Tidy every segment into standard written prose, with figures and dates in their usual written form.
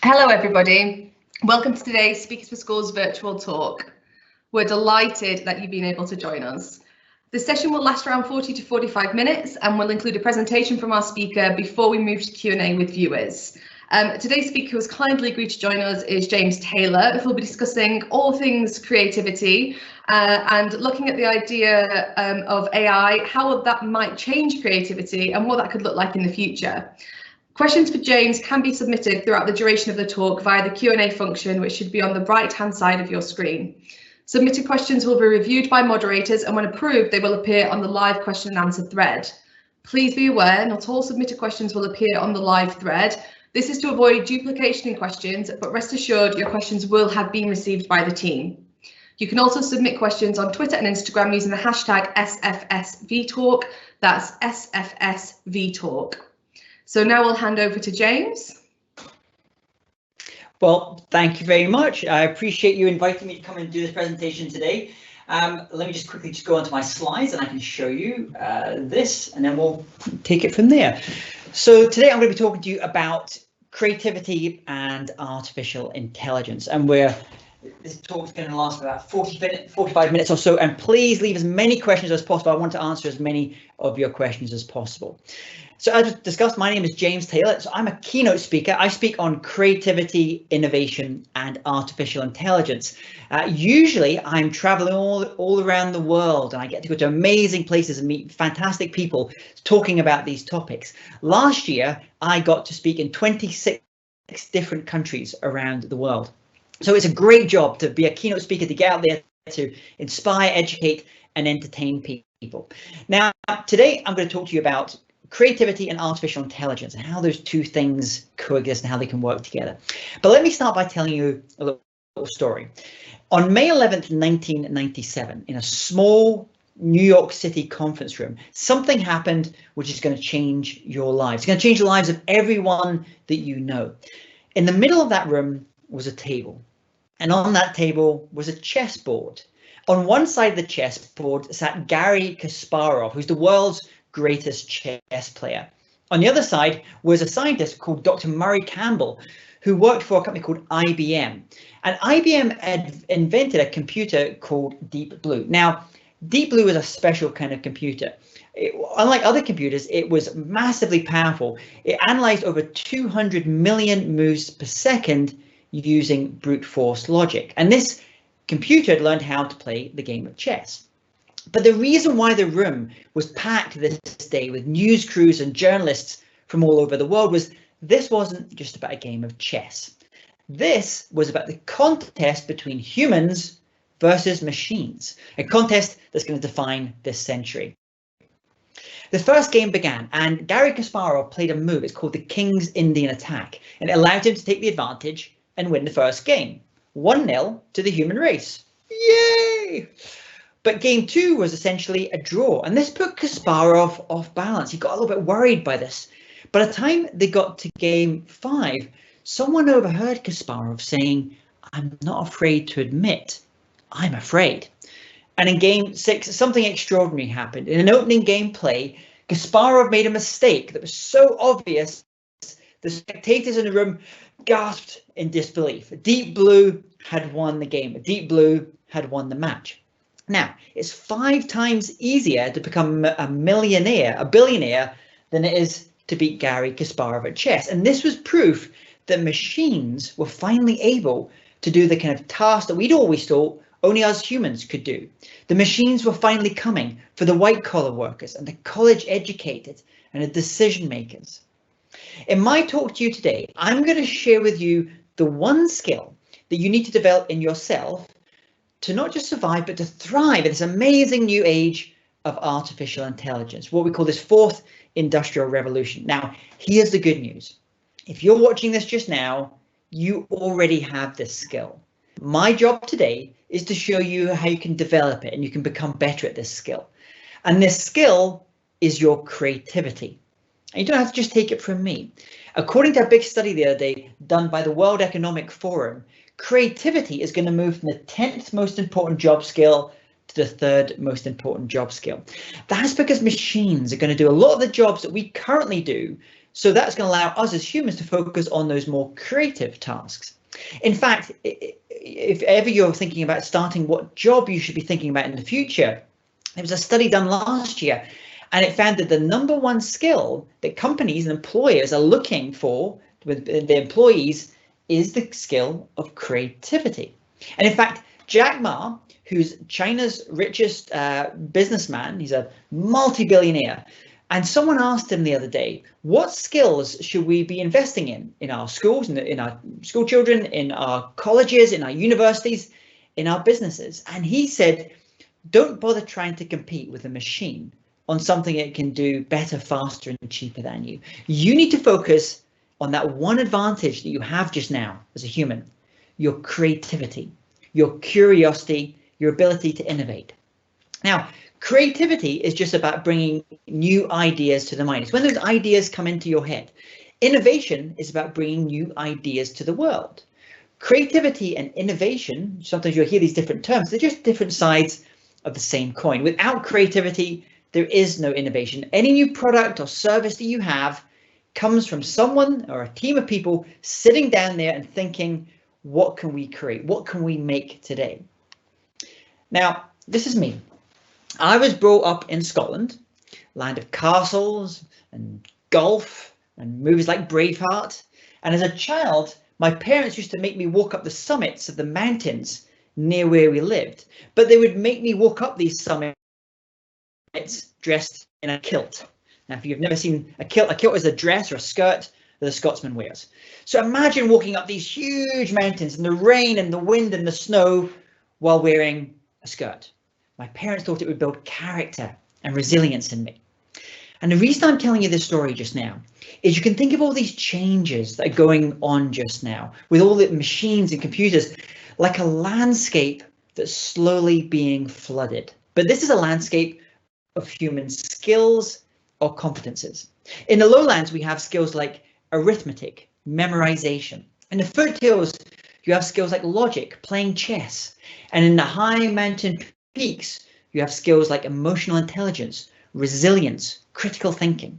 Hello everybody, welcome to today's Speakers for Schools virtual talk. We're delighted that you've been able to join us. The session will last around 40 to 45 minutes and will include a presentation from our speaker before we move to Q&A with viewers. Today's speaker who has kindly agreed to join us is James Taylor, who will be discussing all things creativity and looking at the idea of AI, how that might change creativity and what that could look like in the future. Questions for James can be submitted throughout the duration of the talk via the Q&A function, which should be on the right-hand side of your screen. Submitted questions will be reviewed by moderators, and when approved, they will appear on the live question and answer thread. Please be aware, not all submitted questions will appear on the live thread. This is to avoid duplication in questions, but rest assured your questions will have been received by the team. You can also submit questions on Twitter and Instagram using the hashtag SFSVTalk, that's SFSVTalk. So now I'll hand over to James. Well, thank you very much. I appreciate you inviting me to come and do this presentation today. Let me just quickly go onto my slides and I can show you this, and then we'll take it from there. So today I'm going to be talking to you about creativity and artificial intelligence, and this talk is going to last for about 45 minutes or so, and please leave as many questions as possible. I want to answer as many of your questions as possible. So as discussed, my name is James Taylor. So I'm a keynote speaker. I speak on creativity, innovation, and artificial intelligence. Usually I'm traveling all around the world, and I get to go to amazing places and meet fantastic people talking about these topics. Last year, I got to speak in 26 different countries around the world. So it's a great job to be a keynote speaker, to get out there to inspire, educate, and entertain people. Now, today I'm going to talk to you about creativity and artificial intelligence and how those two things coexist and how they can work together. But let me start by telling you a little story. On May 11th, 1997, in a small New York City conference room, something happened which is going to change your lives. It's going to change the lives of everyone that you know. In the middle of that room was a table, and on that table was a chessboard. On one side of the chessboard sat Garry Kasparov, who's the world's greatest chess player. On the other side was a scientist called Dr. Murray Campbell, who worked for a company called IBM. And IBM had invented a computer called Deep Blue. Now, Deep Blue is a special kind of computer. Unlike other computers, it was massively powerful. It analyzed over 200 million moves per second using brute force logic. And this computer had learned how to play the game of chess. But the reason why the room was packed this day with news crews and journalists from all over the world was this wasn't just about a game of chess. This was about the contest between humans versus machines, a contest that's going to define this century. The first game began, and Garry Kasparov played a move. It's called the King's Indian Attack, and it allowed him to take the advantage and win the first game, 1-0 to the human race. Yay! But game two was essentially a draw, and this put Kasparov off balance. He got a little bit worried by this. By the time they got to game 5, someone overheard Kasparov saying, "I'm not afraid to admit, I'm afraid." And in game 6, something extraordinary happened. In an opening game play, Kasparov made a mistake that was so obvious, the spectators in the room gasped in disbelief. Deep Blue had won the game. Deep Blue had won the match. Now, it's 5 times easier to become a billionaire, than it is to beat Garry Kasparov at chess. And this was proof that machines were finally able to do the kind of task that we'd always thought only us humans could do. The machines were finally coming for the white-collar workers and the college-educated and the decision makers. In my talk to you today, I'm going to share with you the one skill that you need to develop in yourself to not just survive, but to thrive in this amazing new age of artificial intelligence, what we call this 4th industrial revolution. Now, here's the good news. If you're watching this just now, you already have this skill. My job today is to show you how you can develop it and you can become better at this skill. And this skill is your creativity. And you don't have to just take it from me. According to a big study the other day done by the World Economic Forum, creativity is going to move from the 10th most important job skill to the 3rd most important job skill. That's because machines are going to do a lot of the jobs that we currently do So that's going to allow us as humans to focus on those more creative tasks. In fact, if ever you're thinking about starting what job you should be thinking about in the future, there was a study done last year, and it found that the #1 skill that companies and employers are looking for with their employees is the skill of creativity. And in fact, Jack Ma, who's China's richest businessman, he's a multi-billionaire, and someone asked him the other day, what skills should we be investing in our schools, in our school children, in our colleges, in our universities, in our businesses? And he said, don't bother trying to compete with a machine on something it can do better, faster, and cheaper than you. You need to focus on that one advantage that you have just now as a human, your creativity, your curiosity, your ability to innovate. Now, creativity is just about bringing new ideas to the mind. It's when those ideas come into your head. Innovation is about bringing new ideas to the world. Creativity and innovation, sometimes you'll hear these different terms, they're just different sides of the same coin. Without creativity, there is no innovation. Any new product or service that you have comes from someone or a team of people sitting down there and thinking, what can we create? What can we make today? Now, this is me. I was brought up in Scotland, land of castles and golf and movies like Braveheart. And as a child, my parents used to make me walk up the summits of the mountains near where we lived, but they would make me walk up these summits dressed in a kilt. Now, if you've never seen a kilt is a dress or a skirt that a Scotsman wears. So imagine walking up these huge mountains in the rain and the wind and the snow while wearing a skirt. My parents thought it would build character and resilience in me. And the reason I'm telling you this story just now is you can think of all these changes that are going on just now with all the machines and computers like a landscape that's slowly being flooded. But this is a landscape of human skills or competences. In the lowlands, we have skills like arithmetic, memorization. In the foothills, you have skills like logic, playing chess. And in the high mountain peaks, you have skills like emotional intelligence, resilience, critical thinking.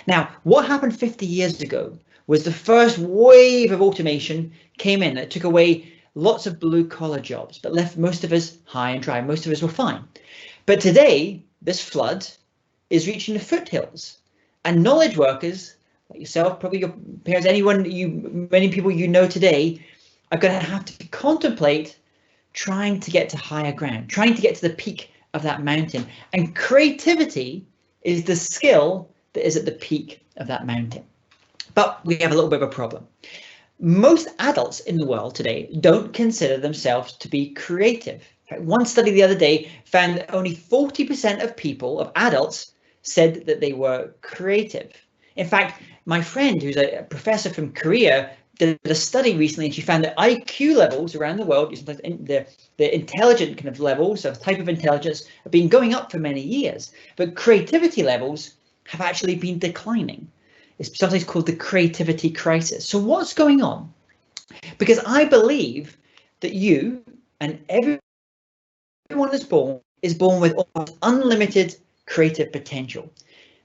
Now, what happened 50 years ago was the first wave of automation came in that took away lots of blue collar jobs, but left most of us high and dry. Most of us were fine. But today, this flood is reaching the foothills, and knowledge workers like yourself, probably your parents, many people you know today, are going to have to contemplate trying to get to higher ground, trying to get to the peak of that mountain. And creativity is the skill that is at the peak of that mountain. But we have a little bit of a problem. Most adults in the world today don't consider themselves to be creative. In fact, one study the other day found that only 40% of people, of adults, said that they were creative. In fact, my friend, who's a professor from Korea, did a study recently, and she found that IQ levels around the world, the intelligent kind of levels of type of intelligence, have been going up for many years, but creativity levels have actually been declining. It's sometimes called the creativity crisis. So what's going on? Because I believe that you and everyone is born with almost unlimited creative potential.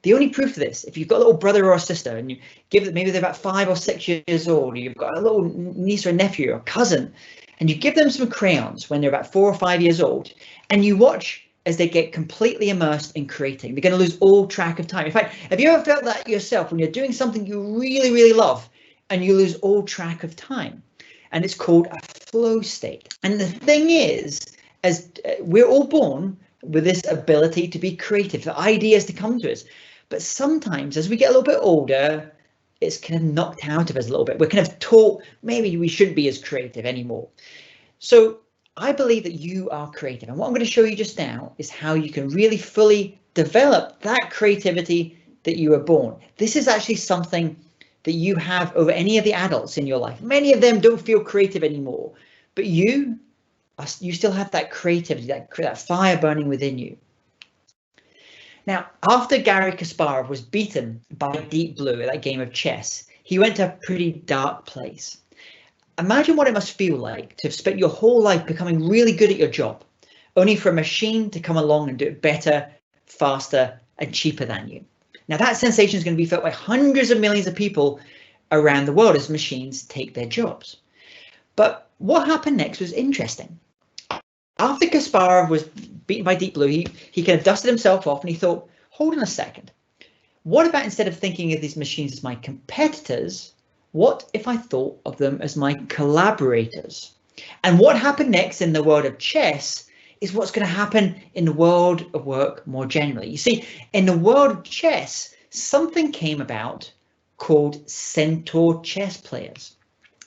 The only proof of this, if you've got a little brother or a sister and you give them, maybe they're about 5 or 6 years old, or you've got a little niece or nephew or cousin, and you give them some crayons when they're about 4 or 5 years old, and you watch as they get completely immersed in creating. They're going to lose all track of time. In fact, have you ever felt that yourself when you're doing something you really, really love and you lose all track of time? And it's called a flow state. And the thing is, as we're all born with this ability to be creative, for ideas to come to us. But sometimes as we get a little bit older, it's kind of knocked out of us a little bit. We're kind of taught maybe we shouldn't be as creative anymore. So I believe that you are creative. And what I'm going to show you just now is how you can really fully develop that creativity that you were born. This is actually something that you have over any of the adults in your life. Many of them don't feel creative anymore, but you still have that creativity, that fire burning within you. Now, after Garry Kasparov was beaten by Deep Blue at that game of chess, he went to a pretty dark place. Imagine what it must feel like to have spent your whole life becoming really good at your job, only for a machine to come along and do it better, faster, and cheaper than you. Now that sensation is going to be felt by hundreds of millions of people around the world as machines take their jobs. But what happened next was interesting. After Kasparov was beaten by Deep Blue, he kind of dusted himself off and he thought, hold on a second. What about instead of thinking of these machines as my competitors, what if I thought of them as my collaborators? And what happened next in the world of chess is what's going to happen in the world of work more generally. You see, in the world of chess, something came about called centaur chess players.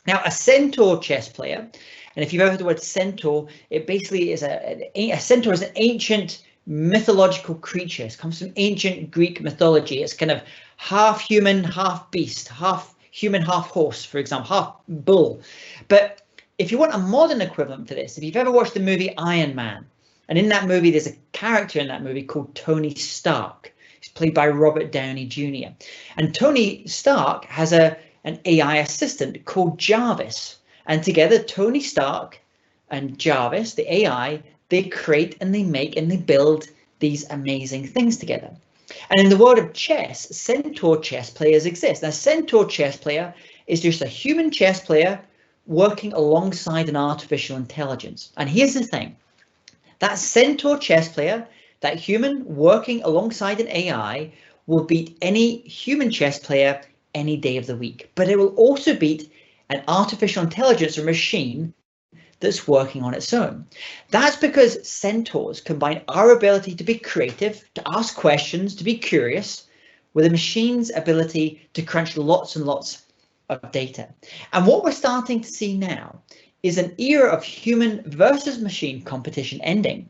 Now, a centaur chess player, and if you've ever heard the word centaur, it basically is a centaur is an ancient mythological creature. It comes from ancient Greek mythology. It's kind of half human, half beast, half human, half horse, for example, half bull. But if you want a modern equivalent for this, if you've ever watched the movie Iron Man, and in that movie, there's a character in that movie called Tony Stark. He's played by Robert Downey Jr. And Tony Stark has an AI assistant called Jarvis. And together, Tony Stark and Jarvis, the AI, they create and they make and they build these amazing things together. And in the world of chess, centaur chess players exist. Now, a centaur chess player is just a human chess player working alongside an artificial intelligence. And here's the thing. That centaur chess player, that human working alongside an AI, will beat any human chess player any day of the week. But it will also beat an artificial intelligence or machine that's working on its own. That's because centaurs combine our ability to be creative, to ask questions, to be curious, with a machine's ability to crunch lots and lots of data. And what we're starting to see now is an era of human versus machine competition ending,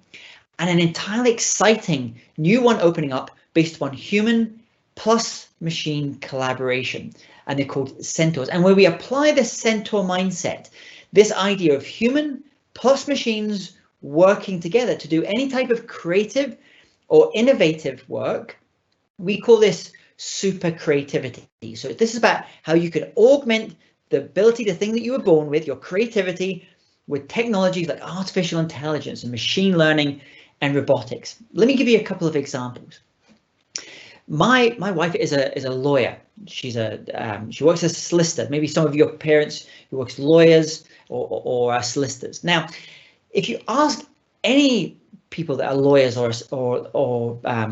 and an entirely exciting new one opening up based upon human plus machine collaboration, and they're called centaurs. And where we apply the centaur mindset, this idea of human plus machines working together to do any type of creative or innovative work, we call this super creativity. So this is about how you can augment the ability, the thing that you were born with, your creativity, with technologies like artificial intelligence and machine learning and robotics. Let me give you a couple of examples. My wife is a lawyer. She works as a solicitor. Maybe some of your parents who works lawyers or are solicitors. Now, if you ask any people that are lawyers or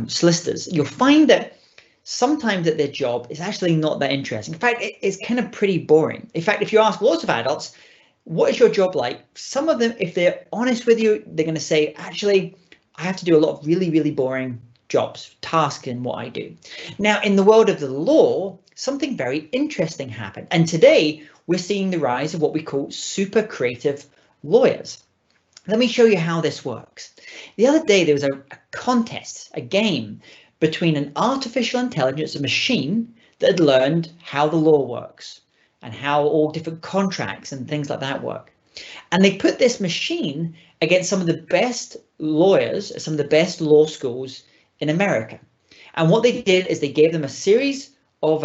solicitors, you'll find that sometimes that their job is actually not that interesting. In fact, it's kind of pretty boring. In fact, if you ask lots of adults, what is your job like? Some of them, if they're honest with you, they're going to say, actually, I have to do a lot of really, really boring jobs, tasks in what I do. Now, in the world of the law, something very interesting happened. And today we're seeing the rise of what we call super creative lawyers. Let me show you how this works. The other day, there was a contest, a game between an artificial intelligence, a machine that had learned how the law works and how all different contracts and things like that work. And they put this machine against some of the best lawyers, some of the best law schools in America. And what they did is they gave them a series of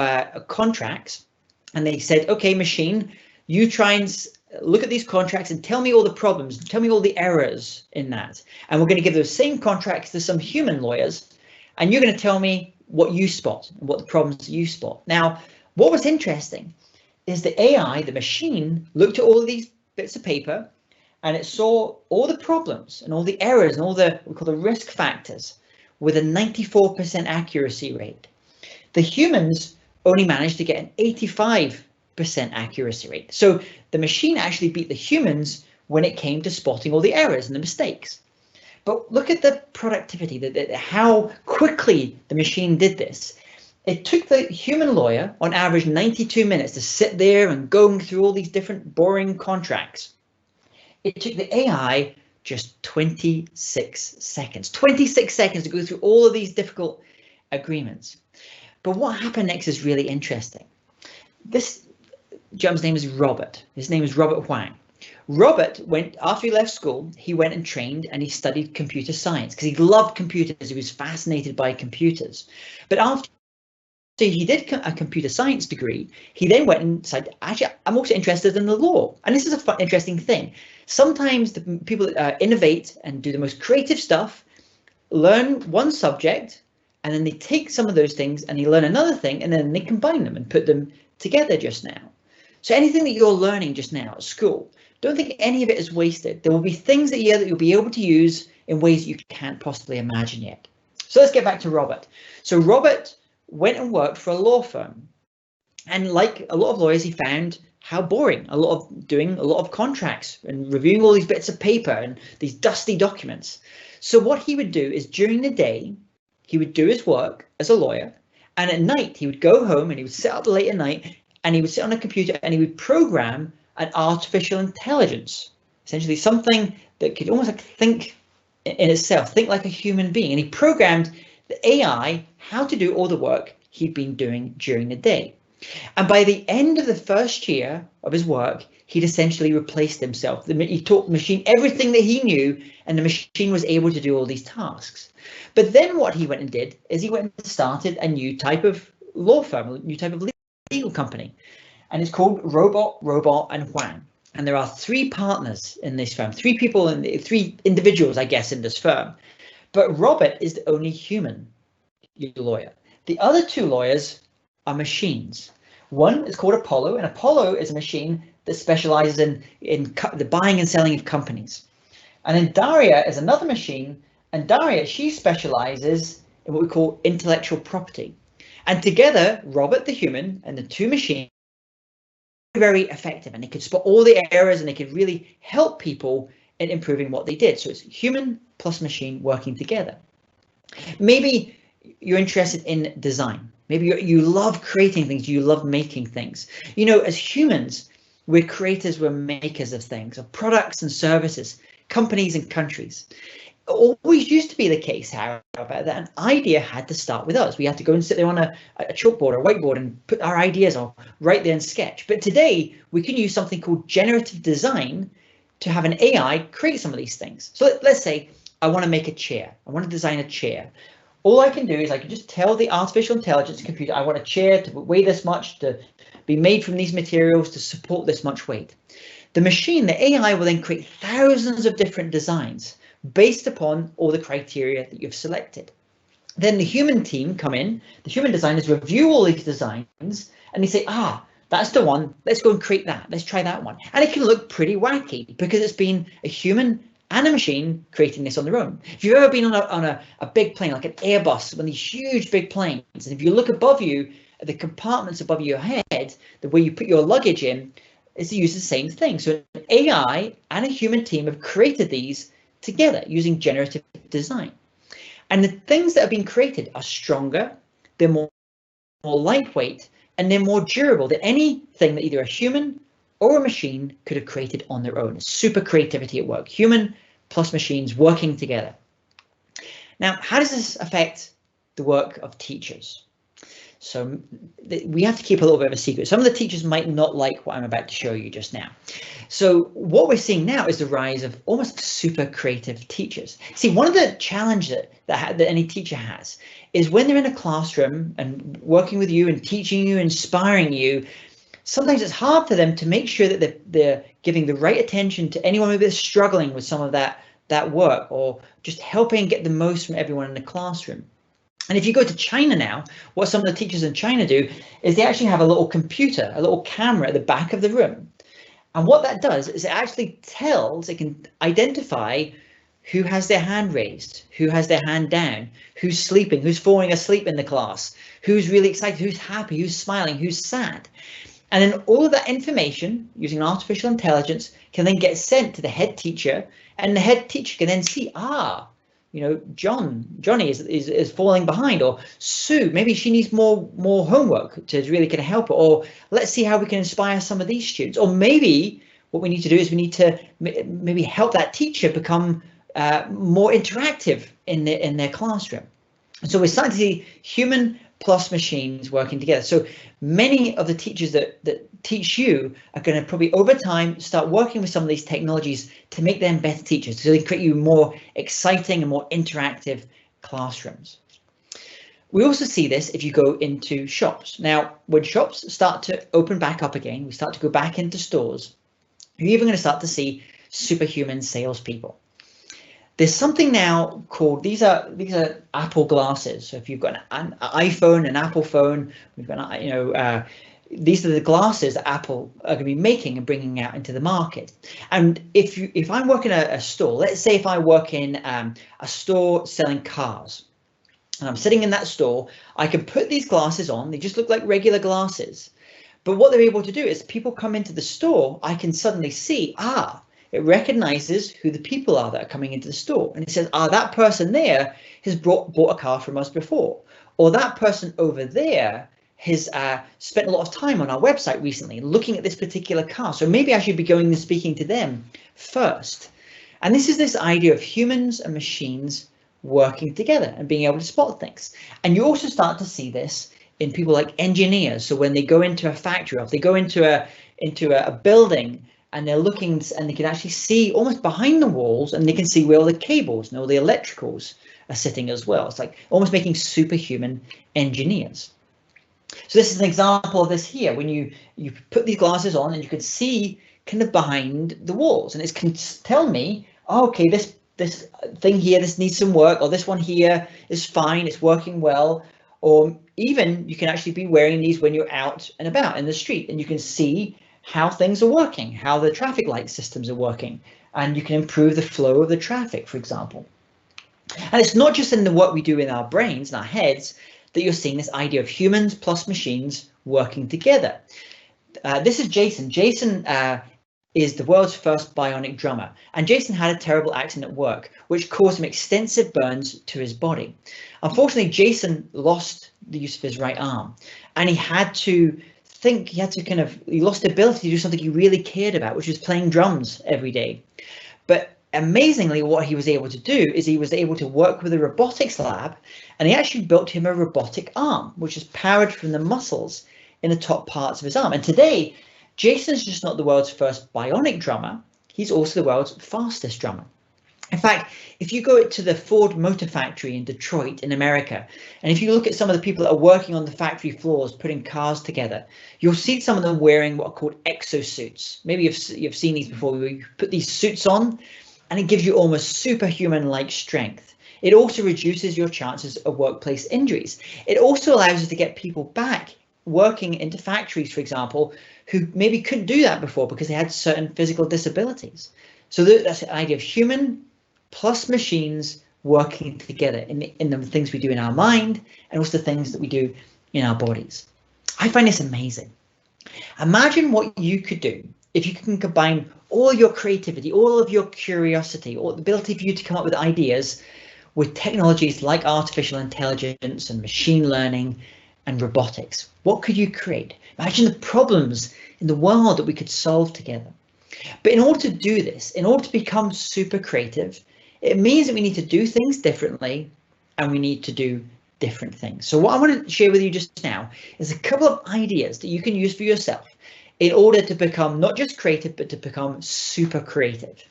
contracts, and they said, okay, machine, you try and look at these contracts and tell me all the problems, tell me all the errors in that. And we're going to give those same contracts to some human lawyers, and you're going to tell me what you spot and what the problems you spot. Now, what was interesting is the AI, the machine, looked at all of these bits of paper, and it saw all the problems and all the errors and all the, what we call the risk factors, with a 94% accuracy rate. The humans only managed to get an 85% accuracy rate. So the machine actually beat the humans when it came to spotting all the errors and the mistakes. But look at the productivity, how quickly the machine did this. It took the human lawyer on average 92 minutes to sit there and going through all these different boring contracts. It took the AI just 26 seconds. 26 seconds to go through all of these difficult agreements. But what happened next is really interesting. This gentleman's name is Robert. His name is Robert Huang. Robert went, after he left school, he went and trained and he studied computer science because he loved computers. He was fascinated by computers. But after he did a computer science degree, he then went and said, actually, I'm also interested in the law. And this is a fun, interesting thing. Sometimes the people that innovate and do the most creative stuff learn one subject and then they take some of those things and they learn another thing, and then they combine them and put them together just now. So anything that you're learning just now at school, don't think any of it is wasted. There will be things that you'll be able to use in ways you can't possibly imagine yet. So let's get back to Robert. So Robert went and worked for a law firm. And like a lot of lawyers, he found how boring doing a lot of contracts and reviewing all these bits of paper and these dusty documents. So what he would do is during the day, he would do his work as a lawyer. And at night, he would go home and he would sit up late at night and he would sit on a computer and he would program an artificial intelligence, essentially something that could almost like think in itself, think like a human being. And he programmed the AI how to do all the work he'd been doing during the day. And by the end of the first year of his work, he'd essentially replaced himself. He taught the machine everything that he knew, and the machine was able to do all these tasks. But then what he went and did is he went and started a new type of law firm, a new type of legal company. And it's called Robot, and Juan. And there are 3 partners in this firm, 3 people and 3 individuals, I guess, in this firm. But Robert is the only human lawyer. The other 2 lawyers are machines. One is called Apollo, and Apollo is a machine that specializes in the buying and selling of companies. And then Daria is another machine, and Daria, she specializes in what we call intellectual property. And together, Robert the human and the 2 machines are very effective, and they could spot all the errors and they could really help people in improving what they did. So it's human plus machine working together. Maybe you're interested in design. Maybe you love creating things, you love making things. You know, as humans, we're creators, we're makers of things, of products and services, companies and countries. It always used to be the case, however, that an idea had to start with us. We had to go and sit there on a chalkboard or whiteboard and put our ideas or write there and sketch. But today, we can use something called generative design to have an AI create some of these things. So let's say I want to make a chair. I want to design a chair. All I can do is I can just tell the artificial intelligence computer, I want a chair to weigh this much, to be made from these materials, to support this much weight. The machine, the AI, will then create thousands of different designs based upon all the criteria that you've selected. Then the human team come in, the human designers review all these designs, and they say, that's the one, let's go and create that, let's try that one. And it can look pretty wacky because it's been a human and a machine creating this on their own. If you've ever been on a big plane, like an Airbus, one of these huge big planes, and if you look above you, at the compartments above your head, the way you put your luggage in, is to use the same thing. So an AI and a human team have created these together using generative design. And the things that have been created are stronger, they're more lightweight, and they're more durable than anything that either a human or a machine could have created on their own. Super creativity at work, human plus machines working together. Now, how does this affect the work of teachers? So we have to keep a little bit of a secret. Some of the teachers might not like what I'm about to show you just now. So what we're seeing now is the rise of almost super creative teachers. See, one of the challenges that any teacher has is when they're in a classroom and working with you and teaching you, inspiring you, sometimes it's hard for them to make sure that they're giving the right attention to anyone maybe that's struggling with some of that work, or just helping get the most from everyone in the classroom. And if you go to China now, what some of the teachers in China do is they actually have a little computer, a little camera at the back of the room. And what that does is it can identify who has their hand raised, who has their hand down, who's sleeping, who's falling asleep in the class, who's really excited, who's happy, who's smiling, who's sad. And then all of that information using artificial intelligence can then get sent to the head teacher, and the head teacher can then see, Johnny is falling behind, or Sue, maybe she needs more homework to really kind of help her, or let's see how we can inspire some of these students. Or maybe what we need to do is we need to maybe help that teacher become more interactive in their classroom. And so we're starting to see human plus machines working together. So many of the teachers that teach you are going to probably over time start working with some of these technologies to make them better teachers, so they create you more exciting and more interactive classrooms. We also see this if you go into shops. Now, when shops start to open back up again, we start to go back into stores, you're even going to start to see superhuman salespeople. There's something now called, these are Apple glasses. So if you've got an iPhone, an Apple phone, we've got, these are the glasses that Apple are going to be making and bringing out into the market. And if I work in a store, let's say if I work in a store selling cars, and I'm sitting in that store, I can put these glasses on. They just look like regular glasses. But what they're able to do is people come into the store, I can suddenly see, it recognizes who the people are that are coming into the store. And it says, that person there has bought a car from us before. Or that person over there has spent a lot of time on our website recently looking at this particular car. So maybe I should be going and speaking to them first. And this is this idea of humans and machines working together and being able to spot things. And you also start to see this in people like engineers. So when they go into a factory, or if they go into a building and they're looking and they can actually see almost behind the walls, and they can see where all the cables and all the electricals are sitting as well. It's like almost making superhuman engineers. So this is an example of this here, when you put these glasses on and you can see kind of behind the walls, and it can tell me, okay, this thing here, this needs some work, or this one here is fine, it's working well. Or even you can actually be wearing these when you're out and about in the street, and you can see how things are working, how the traffic light systems are working, and you can improve the flow of the traffic, for example. And it's not just in the work we do in our brains and our heads that you're seeing this idea of humans plus machines working together. This is Jason. Jason is the world's first bionic drummer, and Jason had a terrible accident at work which caused him extensive burns to his body. Unfortunately, Jason lost the use of his right arm, and he lost the ability to do something he really cared about, which was playing drums every day. But amazingly, what he was able to do is he was able to work with a robotics lab, and he actually built him a robotic arm, which is powered from the muscles in the top parts of his arm. And today, Jason's just not the world's first bionic drummer, he's also the world's fastest drummer. In fact, if you go to the Ford Motor Factory in Detroit in America, and if you look at some of the people that are working on the factory floors putting cars together, you'll see some of them wearing what are called exosuits. Maybe you've seen these before, where you put these suits on and it gives you almost superhuman-like strength. It also reduces your chances of workplace injuries. It also allows you to get people back working into factories, for example, who maybe couldn't do that before because they had certain physical disabilities. So that's the idea of human plus machines working together in the things we do in our mind, and also the things that we do in our bodies. I find this amazing. Imagine what you could do if you can combine all your creativity, all of your curiosity, or the ability for you to come up with ideas with technologies like artificial intelligence and machine learning and robotics. What could you create? Imagine the problems in the world that we could solve together. But in order to do this, in order to become super creative, it means that we need to do things differently, and we need to do different things. So what I want to share with you just now is a couple of ideas that you can use for yourself in order to become not just creative, but to become super creative.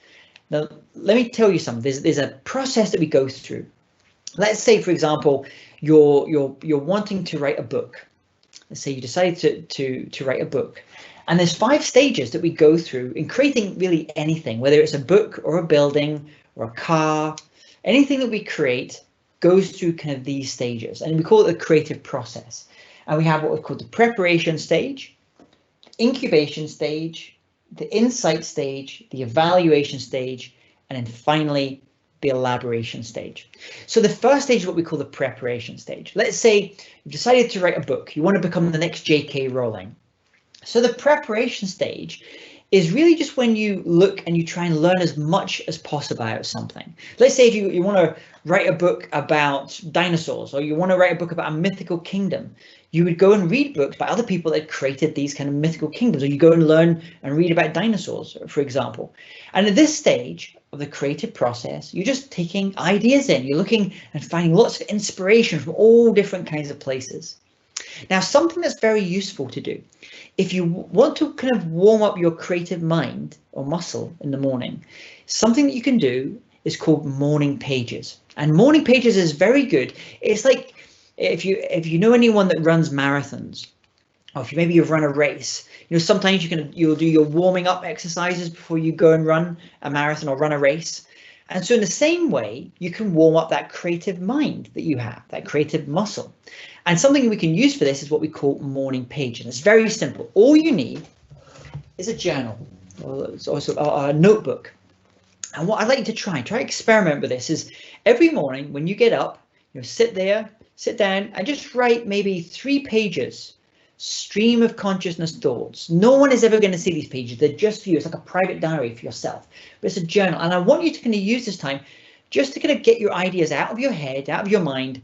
Now, let me tell you something. There's a process that we go through. Let's say, for example, you're wanting to write a book. Let's say you decided to write a book. And there's 5 stages that we go through in creating really anything, whether it's a book or a building or a car. Anything that we create goes through kind of these stages, and we call it the creative process. And we have what we call the preparation stage, incubation stage, the insight stage, the evaluation stage, and then finally the elaboration stage. So the first stage is what we call the preparation stage. Let's say you've decided to write a book. You want to become the next J.K. Rowling. So the preparation stage is really just when you look and you try and learn as much as possible about something. Let's say if you want to write a book about dinosaurs, or you want to write a book about a mythical kingdom, you would go and read books by other people that created these kind of mythical kingdoms, or you go and learn and read about dinosaurs, for example. And at this stage of the creative process, you're just taking ideas in, you're looking and finding lots of inspiration from all different kinds of places. Now, something that's very useful to do, if you want to kind of warm up your creative mind or muscle in the morning, something that you can do is called morning pages. And morning pages is very good. It's like if you know anyone that runs marathons, or if maybe you've run a race, sometimes you'll do your warming up exercises before you go and run a marathon or run a race. And so in the same way, you can warm up that creative mind that you have, that creative muscle. And something we can use for this is what we call morning page. And it's very simple. All you need is a journal, or it's also a notebook. And what I'd like you to try experiment with this is every morning when you get up, sit down and just write maybe 3 pages, stream of consciousness thoughts. No one is ever going to see these pages. They're just for you. It's like a private diary for yourself, but it's a journal. And I want you to kind of use this time just to kind of get your ideas out of your head, out of your mind,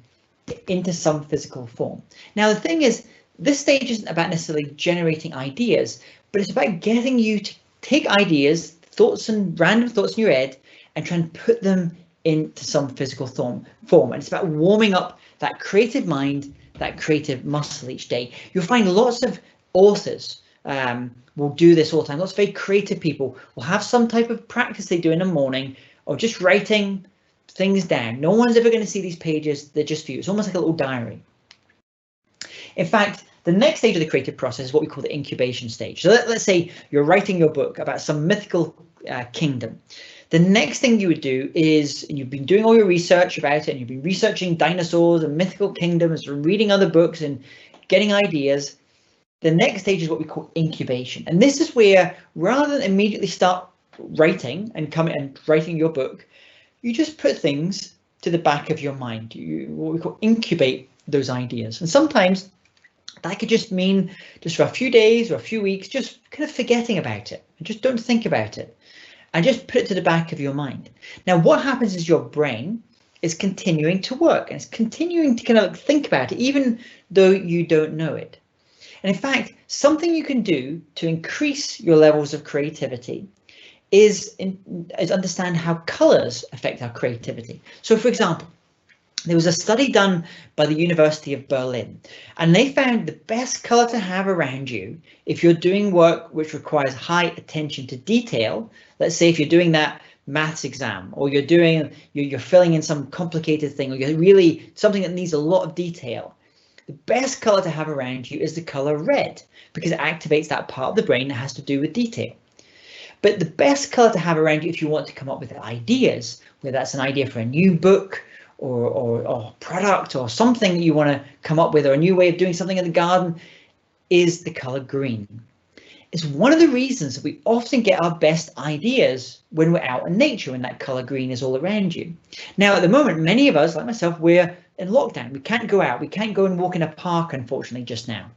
into some physical form. Now, the thing is, this stage isn't about necessarily generating ideas, but it's about getting you to take ideas, thoughts and random thoughts in your head and try and put them into some physical form. And it's about warming up that creative mind, that creative muscle each day. You'll find lots of authors will do this all the time. Lots of very creative people will have some type of practice they do in the morning or just writing things down. No one's ever going to see these pages. They're just for you. It's almost like a little diary. In fact, the next stage of the creative process is what we call the incubation stage. So let's say you're writing your book about some mythical kingdom. The next thing you would do is, you've been doing all your research about it, and you've been researching dinosaurs and mythical kingdoms, reading other books and getting ideas. The next stage is what we call incubation. And this is where, rather than immediately start writing and writing your book, you just put things to the back of your mind. What we call incubate those ideas. And sometimes that could just mean just for a few days or a few weeks, just kind of forgetting about it and just don't think about it and just put it to the back of your mind. Now, what happens is your brain is continuing to work and it's continuing to kind of think about it, even though you don't know it. And in fact, something you can do to increase your levels of creativity is understand how colors affect our creativity. So, for example, there was a study done by the University of Berlin, and they found the best color to have around you if you're doing work which requires high attention to detail. Let's say if you're doing that maths exam, or you're filling in some complicated thing, or you're really something that needs a lot of detail. The best color to have around you is the color red, because it activates that part of the brain that has to do with detail. But the best color to have around you if you want to come up with ideas, whether that's an idea for a new book or product or something that you want to come up with, or a new way of doing something in the garden, is the color green. It's one of the reasons that we often get our best ideas when we're out in nature, when that color green is all around you. Now, at the moment, many of us, like myself, we're in lockdown. We can't go out. We can't go and walk in a park, unfortunately, just now.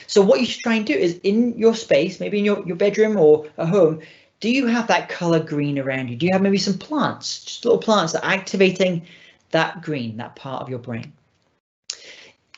So what you should try and do is, in your space, maybe in your bedroom or at home, do you have that color green around you? Do you have maybe some plants, just little plants that are activating that green, that part of your brain?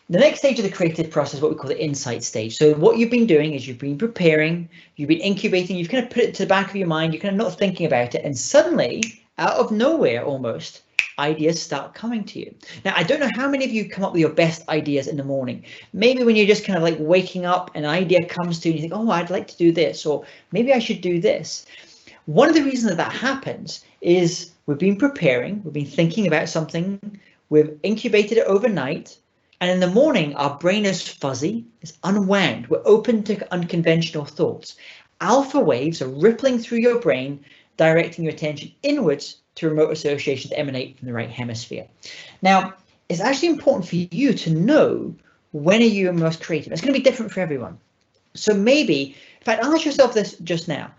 The next stage of the creative process is what we call the insight stage. So what you've been doing is you've been preparing, you've been incubating, you've kind of put it to the back of your mind, you're kind of not thinking about it, and suddenly, out of nowhere almost, ideas start coming to you. Now, I don't know how many of you come up with your best ideas in the morning. Maybe when you're just kind of like waking up, an idea comes to you and you think, oh, I'd like to do this, or maybe I should do this. One of the reasons that happens is we've been preparing, we've been thinking about something, we've incubated it overnight, and in the morning, our brain is fuzzy, it's unwound, we're open to unconventional thoughts. Alpha waves are rippling through your brain, directing your attention inwards to remote associations that emanate from the right hemisphere. Now, it's actually important for you to know when are you most creative. It's going to be different for everyone. So maybe, in fact, ask yourself this just now.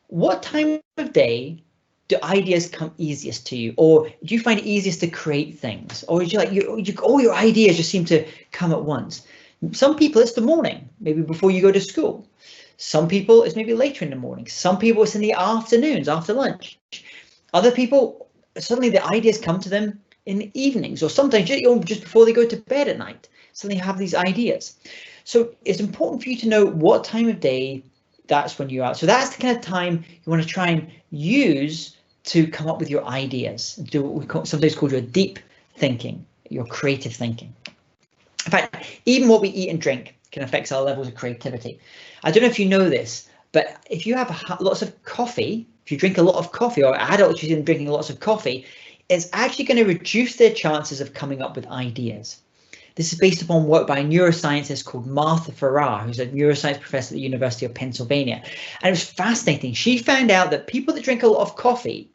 What time of day do ideas come easiest to you? Or do you find it easiest to create things? Or do you like all your ideas just seem to come at once? Some people, it's the morning, maybe before you go to school. Some people, it's maybe later in the morning. Some people, it's in the afternoons, after lunch. Other people, suddenly the ideas come to them in the evenings, or sometimes just before they go to bed at night. Suddenly have these ideas. So it's important for you to know what time of day that's when you are. So that's the kind of time you want to try and use to come up with your ideas, do what we sometimes call your deep thinking, your creative thinking. In fact, even what we eat and drink can affect our levels of creativity. I don't know if you know this, but if you have lots of coffee, if you drink a lot of coffee, or adults who've been drinking lots of coffee, it's actually going to reduce their chances of coming up with ideas. This is based upon work by a neuroscientist called Martha Farrar, who's a neuroscience professor at the University of Pennsylvania. And it was fascinating. She found out that people that drink a lot of coffee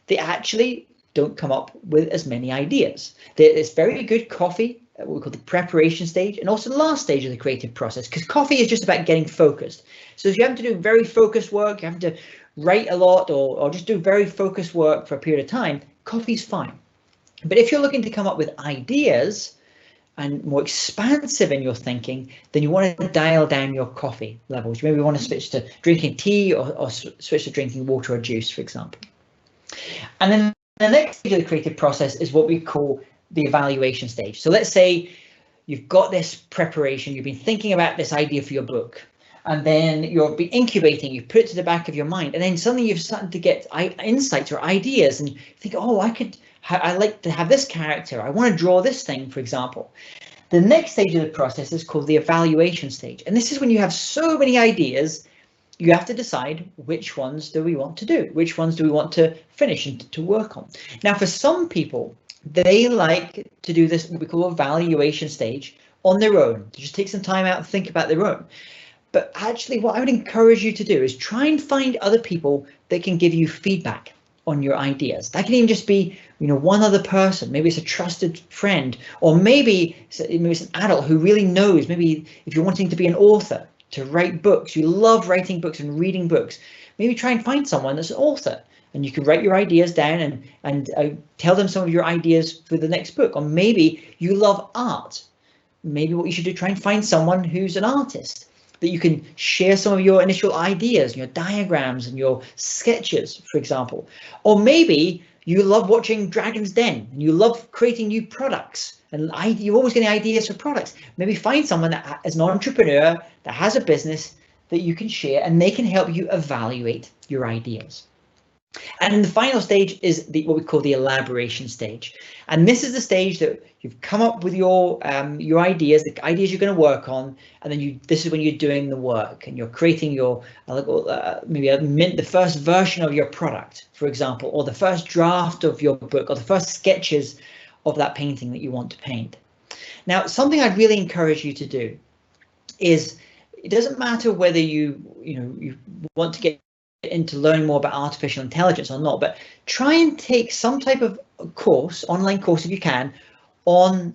they actually don't come up with as many ideas. It's very good coffee, what we call the preparation stage, and also the last stage of the creative process, because coffee is just about getting focused. So if you have to do very focused work, you have to write a lot or just do very focused work for a period of time, coffee's fine. But if you're looking to come up with ideas and more expansive in your thinking, then you want to dial down your coffee levels. You maybe want to switch to drinking tea or switch to drinking water or juice, for example. And then the next stage of the creative process is what we call the evaluation stage. So let's say you've got this preparation, you've been thinking about this idea for your book, and then you've been incubating, you've put it to the back of your mind, and then suddenly you've started to get insights or ideas and think, oh, I like to have this character, I want to draw this thing, for example. The next stage of the process is called the evaluation stage. And this is when you have so many ideas, you have to decide which ones do we want to do, which ones do we want to finish and to work on. Now, for some people, they like to do this, what we call evaluation stage, on their own. To just take some time out and think about their own. But actually, what I would encourage you to do is try and find other people that can give you feedback on your ideas. That can even just be, one other person. Maybe it's a trusted friend, or maybe it's an adult who really knows. Maybe if you're wanting to be an author, to write books, you love writing books and reading books, maybe try and find someone that's an author, and you can write your ideas down and tell them some of your ideas for the next book. Or maybe you love art. Maybe what you should do, try and find someone who's an artist, that you can share some of your initial ideas, your diagrams and your sketches, for example. Or maybe you love watching Dragon's Den and you love creating new products, and you're always getting ideas for products. Maybe find someone that is an entrepreneur, that has a business that you can share, and they can help you evaluate your ideas. And then the final stage is what we call the elaboration stage. And this is the stage that you've come up with your ideas, the ideas you're going to work on, and then this is when you're doing the work and you're creating your the first version of your product, for example, or the first draft of your book, or the first sketches of that painting that you want to paint. Now, something I'd really encourage you to do is, it doesn't matter whether you want to get into learning more about artificial intelligence or not, but try and take some type of course, online course if you can, on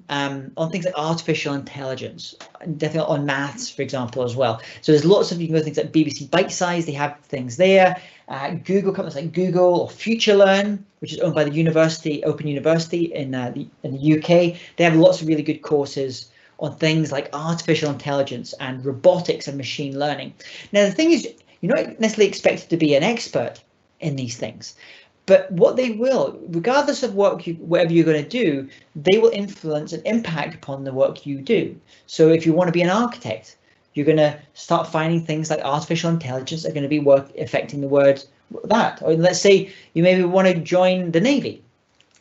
things like artificial intelligence, and definitely on maths, for example, as well. So there's lots of, things like BBC Bite Size, they have things there. Google, companies like Google or FutureLearn, which is owned by the Open University in the UK, they have lots of really good courses on things like artificial intelligence and robotics and machine learning. Now, the thing is, you're not necessarily expected to be an expert in these things, but what they will, regardless of whatever you're going to do, they will influence and impact upon the work you do. So if you want to be an architect, you're going to start finding things like artificial intelligence are going to be affecting the word that. Or let's say you maybe want to join the Navy,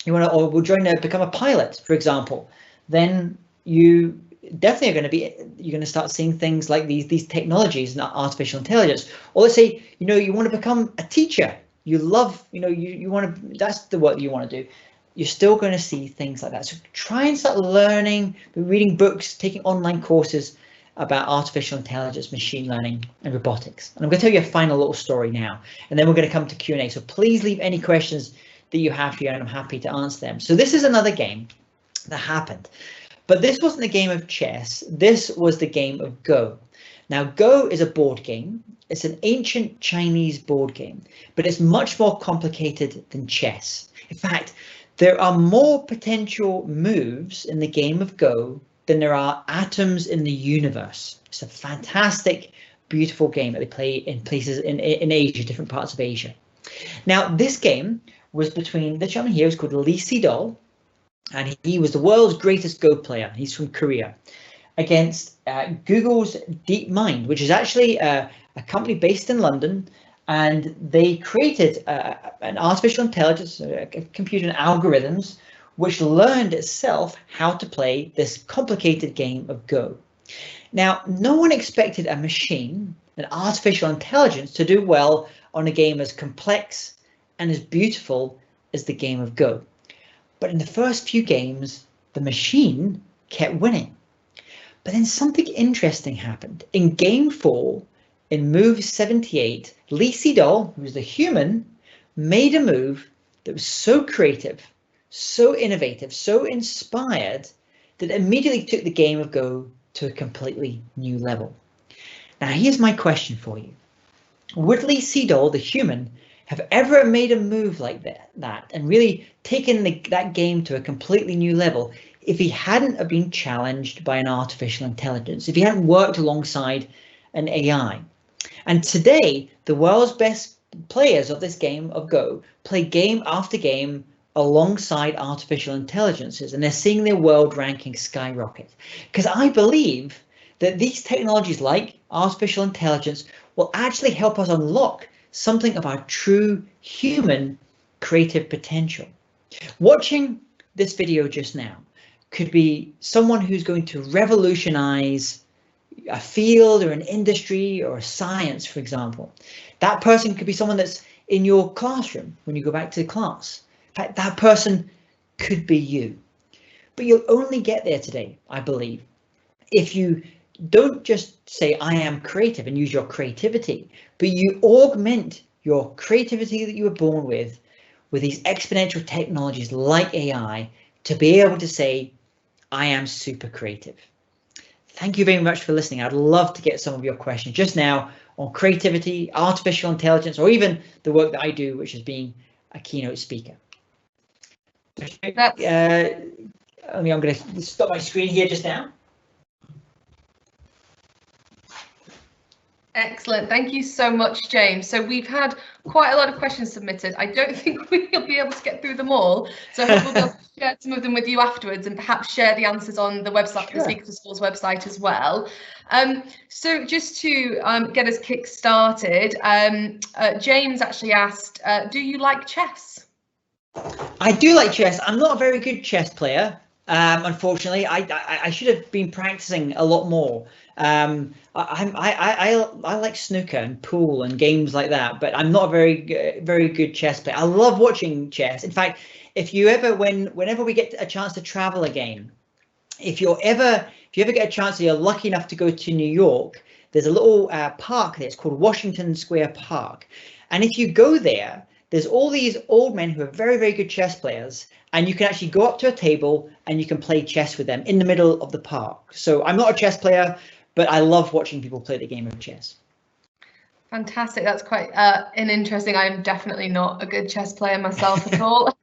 become a pilot, for example. Then you definitely you're going to start seeing things like these technologies and artificial intelligence. Or let's say you want to become a teacher, you love you want to, that's the work you want to do, you're still going to see things like that. So try and start learning, reading books, taking online courses about artificial intelligence, machine learning and robotics. And I'm going to tell you a final little story now, and then we're going to come to Q&A. So please leave any questions that you have here and I'm happy to answer them. So this is another game that happened. But this wasn't a game of chess, this was the game of Go. Now, Go is a board game. It's an ancient Chinese board game, but it's much more complicated than chess. In fact, there are more potential moves in the game of Go than there are atoms in the universe. It's a fantastic, beautiful game that they play in places in Asia, different parts of Asia. Now, this game was between, the gentleman here is called Lee Sedol, and he was the world's greatest Go player. He's from Korea, against Google's DeepMind, which is actually a company based in London, and they created an artificial intelligence, a computer and algorithms, which learned itself how to play this complicated game of Go. Now, no one expected a machine, an artificial intelligence, to do well on a game as complex and as beautiful as the game of Go. But in the first few games, the machine kept winning. But then something interesting happened. In game 4, in move 78, Lee Sedol, who was the human, made a move that was so creative, so innovative, so inspired that it immediately took the game of Go to a completely new level. Now, here's my question for you. Would Lee Sedol, the human, have ever made a move like that and really taken that game to a completely new level if he hadn't have been challenged by an artificial intelligence, if he hadn't worked alongside an AI? And today, the world's best players of this game of Go play game after game alongside artificial intelligences, and they're seeing their world rankings skyrocket. Because I believe that these technologies like artificial intelligence will actually help us unlock something of our true human creative potential. Watching this video just now could be someone who's going to revolutionize a field or an industry or a science, for example. That person could be someone that's in your classroom when you go back to class. In fact, that person could be you. But you'll only get there today, I believe, if you don't just say, I am creative, and use your creativity, but you augment your creativity that you were born with these exponential technologies like AI to be able to say, I am super creative. Thank you very much for listening. I'd love to get some of your questions just now on creativity, artificial intelligence, or even the work that I do, which is being a keynote speaker. I'm going to stop my screen here just now. Excellent. Thank you so much, James. So we've had quite a lot of questions submitted. I don't think we'll be able to get through them all. So I hope we'll be able to share some of them with you afterwards and perhaps share the answers on the website, the Speakers for Schools website as well. So just to get us kick started, James actually asked, do you like chess? I do like chess. I'm not a very good chess player. Unfortunately, I should have been practicing a lot more. I like snooker and pool and games like that, but I'm not a very good chess player. I love watching chess. In fact, if you ever, whenever we get a chance to travel again, if you ever get a chance, you're lucky enough to go to New York, there's a little park there. It's called Washington Square Park, and if you go there, there's all these old men who are very good chess players, and you can actually go up to a table and you can play chess with them in the middle of the park. So I'm not a chess player, but I love watching people play the game of chess. Fantastic. That's quite an interesting. I'm definitely not a good chess player myself at all.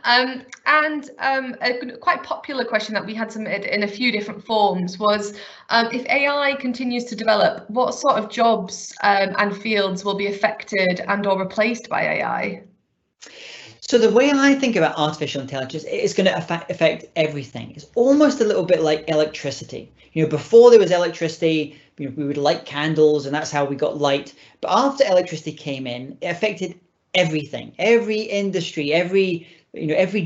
A quite popular question that we had submitted in a few different forms was, if AI continues to develop, what sort of jobs and fields will be affected and or replaced by AI? So the way I think about artificial intelligence, it's going to affect everything. It's almost a little bit like electricity. You know, before there was electricity, we would light candles and that's how we got light. But after electricity came in, it affected everything, every industry, every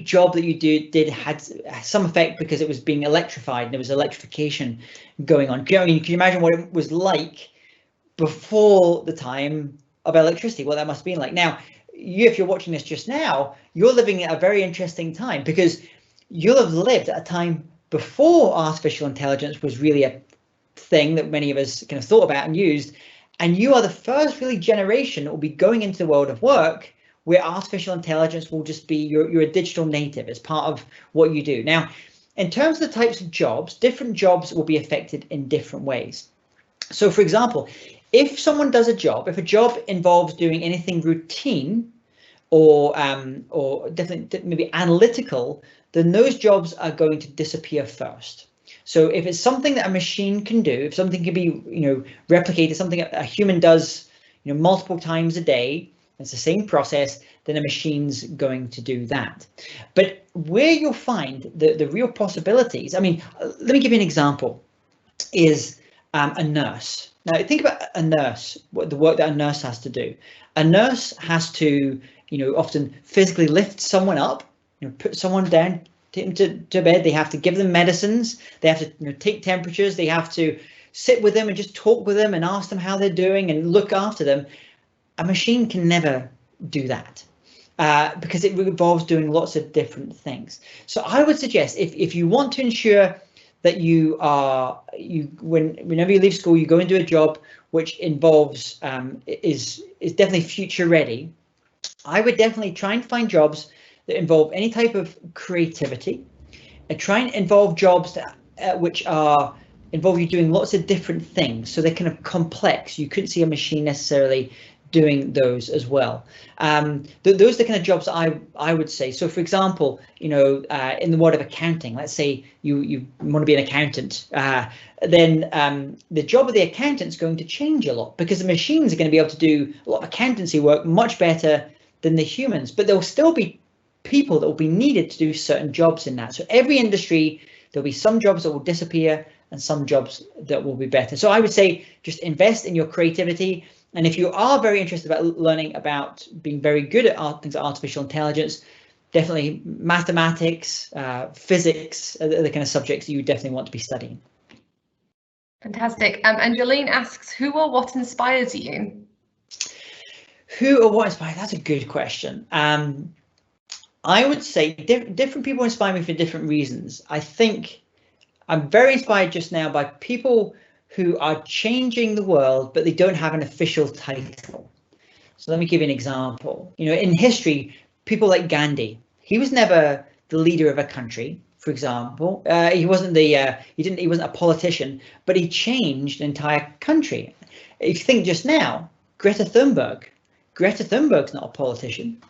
job that you did had some effect because it was being electrified and there was electrification going on. Can you imagine what it was like before the time of electricity? What that must have been like. Now, if you're watching this just now, you're living at a very interesting time because you'll have lived at a time before artificial intelligence was really a thing that many of us kind of thought about and used, and you are the first really generation that will be going into the world of work where artificial intelligence will just be you're a digital native as part of what you do. Now, in terms of the types of jobs, different jobs will be affected in different ways. So, for example, if someone does a job, if a job involves doing anything routine or definitely maybe analytical, then those jobs are going to disappear first. So if it's something that a machine can do, if something can be replicated, something a human does multiple times a day, it's the same process, then a machine's going to do that. But where you'll find the real possibilities, I mean, let me give you an example, is a nurse. Now think about a nurse, the work that a nurse has to do. A nurse has to, often physically lift someone up, put someone down, take them to bed. They have to give them medicines. They have to take temperatures. They have to sit with them and just talk with them and ask them how they're doing and look after them. A machine can never do that because it involves doing lots of different things. So I would suggest if you want to ensure that whenever you leave school, you go into a job which involves is definitely future ready, I would definitely try and find jobs that involve any type of creativity, and try and involve jobs that which are involve you doing lots of different things, so they're kind of complex. You couldn't see a machine necessarily doing those as well. Those are the kind of jobs that I would say. So, for example, in the world of accounting, let's say you want to be an accountant, then the job of the accountant is going to change a lot, because the machines are going to be able to do a lot of accountancy work much better than the humans, but there'll still be people that will be needed to do certain jobs in that. So every industry, there'll be some jobs that will disappear and some jobs that will be better. So I would say just invest in your creativity. And if you are very interested about learning about being very good at things like artificial intelligence, definitely mathematics, physics are the kind of subjects that you definitely want to be studying. Fantastic. And Jolene asks, who or what inspires you? Who or what inspires? That's a good question. I would say different people inspire me for different reasons. I think I'm very inspired just now by people who are changing the world, but they don't have an official title. So let me give you an example. In history, people like Gandhi, he was never the leader of a country, for example. He wasn't he wasn't a politician, but he changed an entire country. If you think just now, Greta Thunberg's not a politician.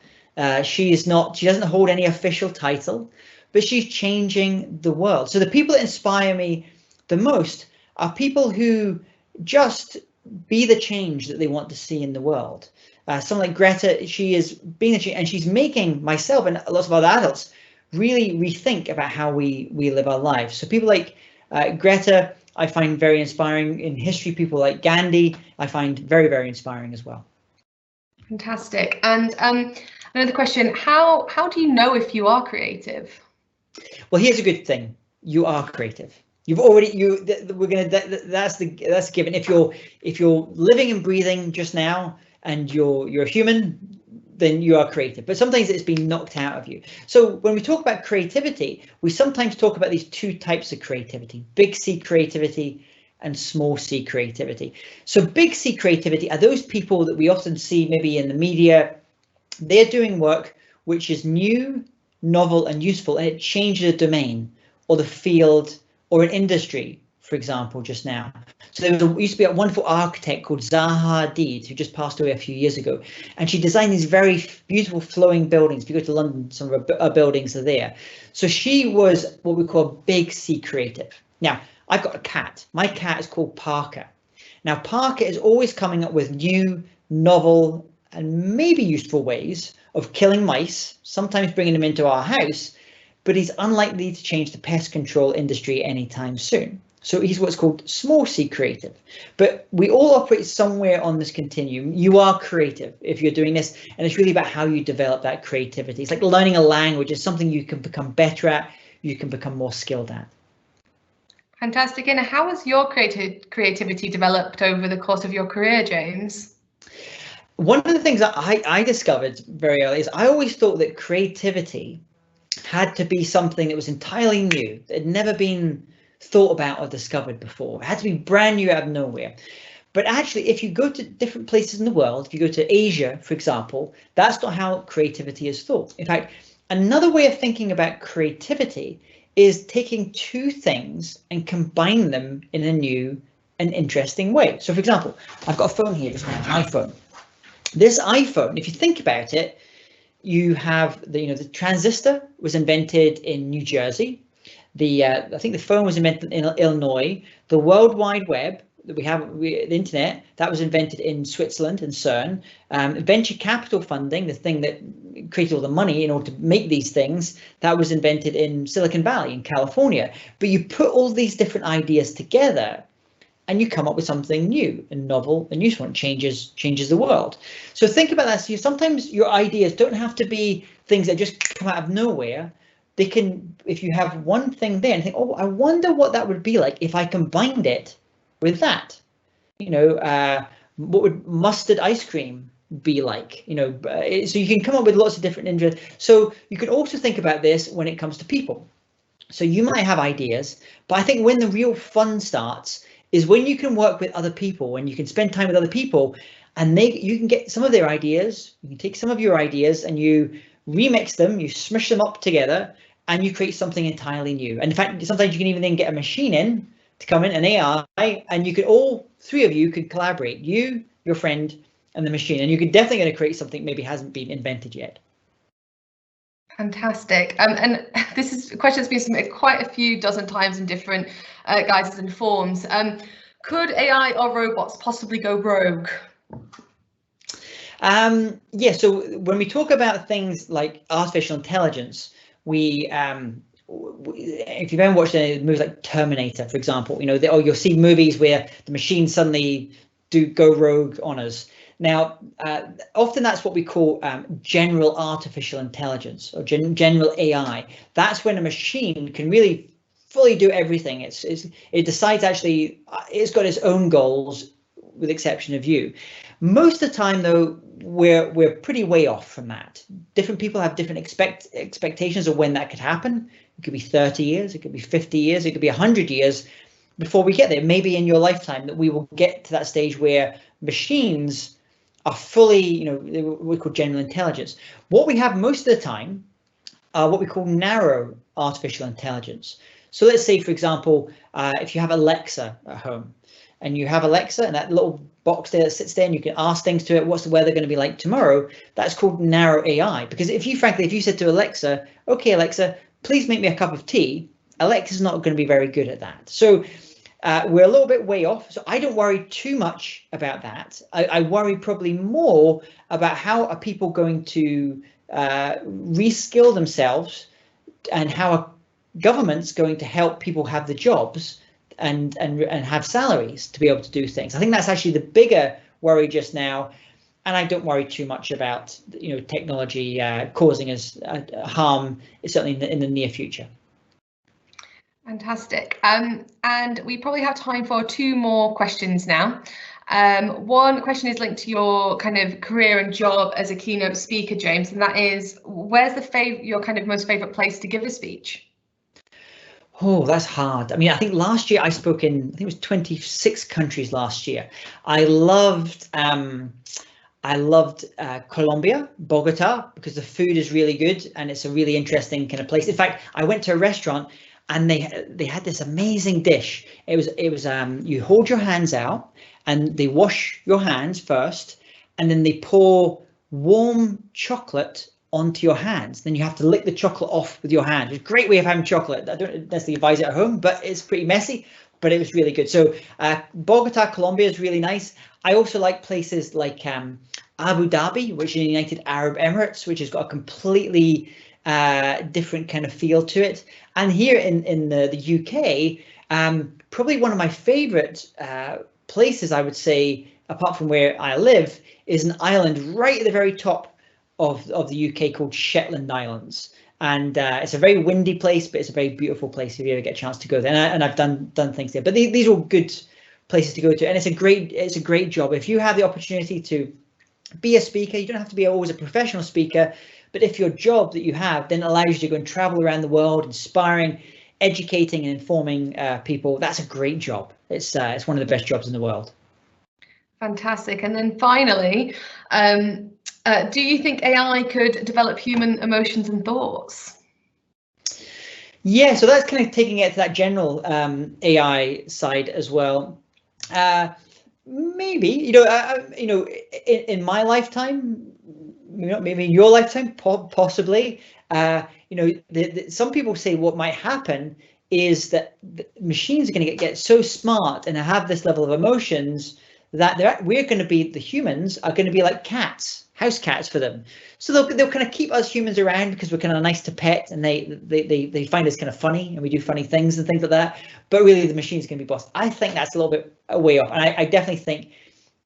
She doesn't hold any official title, but she's changing the world. So the people that inspire me the most are people who just be the change that they want to see in the world. Someone like Greta, she is being the change, and she's making myself and lots of other adults really rethink about how we live our lives. So people like Greta, I find very inspiring. In history, people like Gandhi, I find very, very inspiring as well. Fantastic. And another question, how do you know if you are creative? Well, here's a good thing. You are creative. That's given. If you're living and breathing just now and you're human, then you are creative. But sometimes it's been knocked out of you. So when we talk about creativity, we sometimes talk about these two types of creativity: big C creativity and small c creativity. So big C creativity are those people that we often see maybe in the media. They're doing work which is new, novel, and useful, and it changes a domain or the field or an industry, for example, just now. So there used to be a wonderful architect called Zaha Hadid, who just passed away a few years ago, and she designed these very beautiful flowing buildings. If you go to London, some of her buildings are there. So she was what we call big C creative. Now, I've got a cat. My cat is called Parker. Now, Parker is always coming up with new, novel, and maybe useful ways of killing mice, sometimes bringing them into our house, but he's unlikely to change the pest control industry anytime soon. So he's what's called small c creative. But we all operate somewhere on this continuum. You are creative if you're doing this, and it's really about how you develop that creativity. It's like learning a language. It's something you can become better at, you can become more skilled at. Fantastic. And how has your creativity developed over the course of your career, James? One of the things that I discovered very early is I always thought that creativity had to be something that was entirely new, that had never been thought about or discovered before. It had to be brand new out of nowhere. But actually, if you go to different places in the world, if you go to Asia, for example, that's not how creativity is thought. In fact, another way of thinking about creativity is taking two things and combining them in a new and interesting way. So, for example, I've got a phone here, it's an iPhone. This iPhone, if you think about it, you have the transistor was invented in New Jersey. I think the phone was invented in Illinois. The World Wide Web that we have, the internet, that was invented in Switzerland and CERN. Venture capital funding, the thing that created all the money in order to make these things, that was invented in Silicon Valley in California. But you put all these different ideas together and you come up with something new and novel and useful, and changes the world. So think about that. So sometimes your ideas don't have to be things that just come out of nowhere. They can, if you have one thing there and think, oh, I wonder what that would be like if I combined it with that. What would mustard ice cream be like? So you can come up with lots of different interests. So you can also think about this when it comes to people. So you might have ideas, but I think when the real fun starts is when you can work with other people, when you can spend time with other people, and you can get some of their ideas, you can take some of your ideas and you remix them, you smush them up together, and you create something entirely new. And in fact, sometimes you can even then get a machine in to come in, an AI, and you could all three of you could collaborate, you, your friend, and the machine, and you could definitely going to create something maybe hasn't been invented yet. Fantastic. And this is a question that's been submitted quite a few dozen times in different guises and forms. Could AI or robots possibly go rogue? Yeah, so when we talk about things like artificial intelligence, if you've ever watched a movie like Terminator, for example, you'll see movies where the machines suddenly go rogue on us. Now, often that's what we call general artificial intelligence or general AI. That's when a machine can really fully do everything. It decides actually, it's got its own goals with the exception of you. Most of the time, though, we're pretty way off from that. Different people have different expectations of when that could happen. It could be 30 years, it could be 50 years, it could be 100 years before we get there. Maybe in your lifetime that we will get to that stage where machines are fully, we call general intelligence. What we have most of the time are what we call narrow artificial intelligence. So let's say, for example, if you have Alexa at home, and you have Alexa and that little box there that sits there and you can ask things to it, what's the weather going to be like tomorrow? That's called narrow AI. Because if you said to Alexa, okay, Alexa, please make me a cup of tea, Alexa's not going to be very good at that. So we're a little bit way off. So I don't worry too much about that. I worry probably more about how are people going to reskill themselves and how are governments going to help people have the jobs and have salaries to be able to do things. I think that's actually the bigger worry just now, and I don't worry too much about technology causing us harm, certainly in the near future. Fantastic. And we probably have time for two more questions now. One question is linked to your kind of career and job as a keynote speaker, James, and that is, where's your kind of most favorite place to give a speech? Oh, that's hard. I mean, I think last year I spoke in, I think it was 26 countries last year. I loved Colombia, Bogota, because the food is really good and it's a really interesting kind of place. In fact, I went to a restaurant and they had this amazing dish. It was you hold your hands out and they wash your hands first, and then they pour warm chocolate onto your hands. Then you have to lick the chocolate off with your hand. It's a great way of having chocolate. I don't necessarily advise it at home, but it's pretty messy, but it was really good. So Bogota, Colombia is really nice. I also like places like Abu Dhabi, which is in the United Arab Emirates, which has got a completely different kind of feel to it. And here in the UK, probably one of my favorite places, I would say, apart from where I live, is an island right at the very top of the UK called Shetland Islands, and it's a very windy place, but it's a very beautiful place if you ever get a chance to go there. And I've done things there, but these are all good places to go to, and it's a great job. If you have the opportunity to be a speaker, you don't have to be always a professional speaker, but if your job that you have then allows you to go and travel around the world, inspiring, educating, and informing people, that's a great job. It's one of the best jobs in the world. Fantastic. And then finally, do you think AI could develop human emotions and thoughts? Yeah, so that's kind of taking it to that general AI side as well. Maybe, in my lifetime, maybe in your lifetime, possibly. Some people say what might happen is that the machines are going to get so smart and have this level of emotions that we're going to be, the humans are going to be like cats, house cats for them. So they'll kind of keep us humans around because we're kind of nice to pet, and they find us kind of funny, and we do funny things and things like that. But really, the machine's going to be boss. I think that's a little bit way off, and I definitely think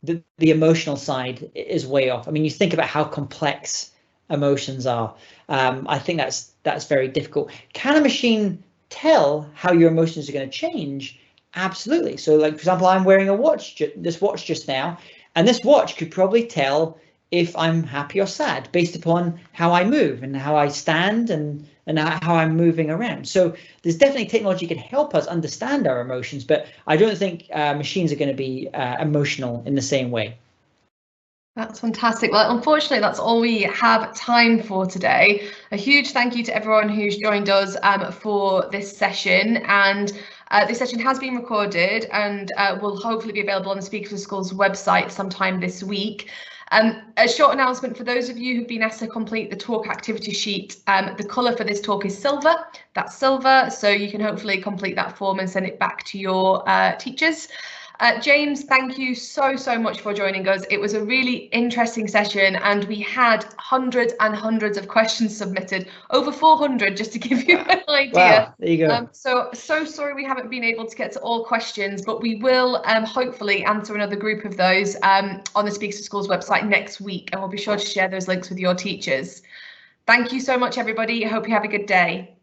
the emotional side is way off. I mean, you think about how complex emotions are. I think that's very difficult. Can a machine tell how your emotions are going to change? Absolutely. So, like, for example, I'm wearing a watch, this watch just now, and this watch could probably tell if I'm happy or sad based upon how I move and how I stand and how I'm moving around. So there's definitely technology can help us understand our emotions, but I don't think machines are going to be emotional in the same way. That's fantastic. Well, unfortunately, that's all we have time for today. A huge thank you to everyone who's joined us for this session. And this session has been recorded and will hopefully be available on the Speakers for Schools website sometime this week. A short announcement for those of you who've been asked to complete the talk activity sheet. The colour for this talk is silver. That's silver, so you can hopefully complete that form and send it back to your teachers. James, thank you so much for joining us. It was a really interesting session and we had hundreds and hundreds of questions submitted, over 400, just to give you an idea. Wow, there you go. So sorry we haven't been able to get to all questions, but we will hopefully answer another group of those on the Speakers for Schools website next week, and we'll be sure to share those links with your teachers. Thank you so much, everybody. I hope you have a good day.